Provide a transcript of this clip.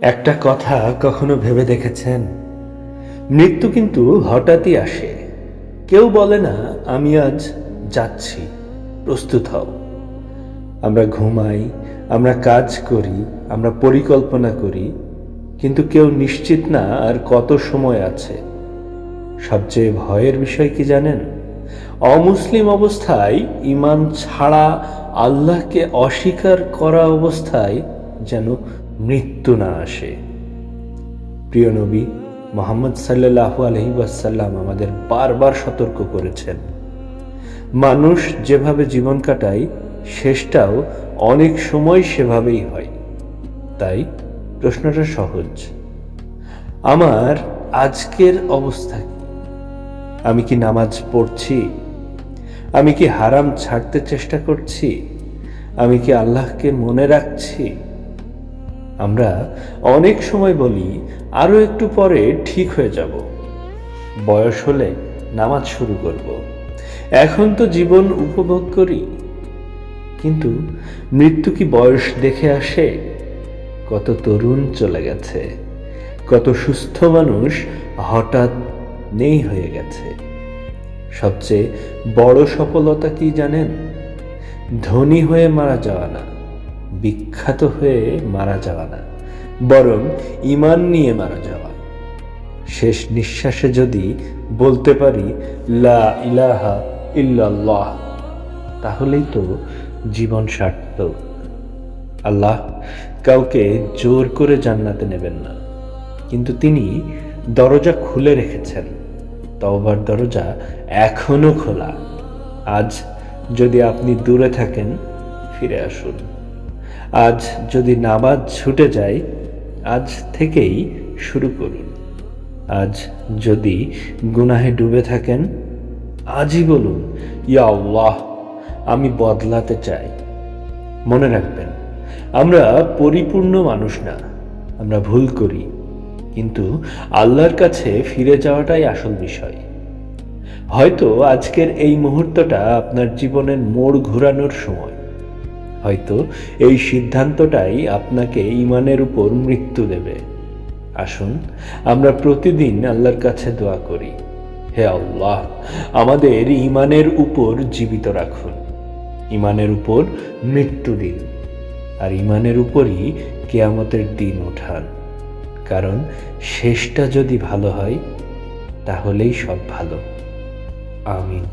একটা কথা কখনো ভেবে দেখেছেন? মৃত্যু কিন্তু হঠাৎই আসে। কেউ বলে না আমি আজ যাচ্ছি, প্রস্তুত হও। আমরা ঘুমাই, আমরা কাজ করি, আমরা পরিকল্পনা করি, কিন্তু কেউ নিশ্চিত না আর কত সময় আছে। সবচেয়ে ভয়ের বিষয় কি জানেন? অমুসলিম অবস্থায়, ঈমান ছাড়া, আল্লাহকে অস্বীকার করা অবস্থায় যেন মৃত্যু না আসে। প্রিয় নবী মুহাম্মদ সাল্লাল্লাহু আলাইহি ওয়াসাল্লাম আমাদের বারবার সতর্ক করেছেন, মানুষ যেভাবে জীবন কাটায় শেষটাও অনেক সময় সেভাবেই হয়। তাই প্রশ্নটা সহজ, আমার আজকের অবস্থা কি? আমি কি নামাজ পড়ছি? আমি কি হারাম ছাড়তে চেষ্টা করছি? আমি কি আল্লাহকে মনে রাখছি? আমরা অনেক সময় বলি আরো একটু পরে ঠিক হয়ে যাব, বয়স হলে নামাজ শুরু করব, এখন তো জীবন উপভোগ করি। কিন্তু মৃত্যু কি বয়স দেখে আসে? কত তরুণ চলে গেছে, কত সুস্থ মানুষ হঠাৎ নেই হয়ে গেছে। সবচেয়ে বড় সফলতা কি জানেন? ধনী হয়ে মারা যাওয়া না, বিখ্যাত হয়ে মারা যাওয়া না, বরং ঈমান নিয়ে মারা যাওয়া। শেষ নিঃশ্বাসে যদি বলতে পারি লা ইলাহা ইল্লাল্লাহ, তাহলেই তো জীবন সার্থক। আল্লাহ কাউকে জোর করে জান্নাতে নেবেন না, কিন্তু তিনি দরজা খুলে রেখেছেন। তওবার দরজা এখনো খোলা। আজ যদি আপনি দূরে থাকেন, ফিরে আসুন। আজ যদি নামাজ ছুটে যায়, আজ থেকেই শুরু করুন। আজ যদি গুনাহে ডুবে থাকেন, আজই বলুন ইয়া আল্লাহ, আমি বদলাতে চাই। মনে রাখবেন, আমরা পরিপূর্ণ মানুষ না, আমরা ভুল করি, কিন্তু আল্লাহর কাছে ফিরে যাওয়াটাই আসল বিষয়। হয়তো আজকের এই মুহূর্তটা আপনার জীবনের মোড় ঘোরানোর সময়। হয়তো এই সিদ্ধান্তটাই আপনাকে ঈমানের উপর মৃত্যু দেবে। আসুন আমরা প্রতিদিন আল্লাহর কাছে দোয়া করি, হে আল্লাহ, আমাদের ঈমানের উপর জীবিত রাখুন, ঈমানের উপর মৃত্যু দিন, আর ঈমানের উপরই কিয়ামতের দিন ওঠান। কারণ শেষটা যদি ভালো হয়, তাহলেই সব ভালো। আমিন।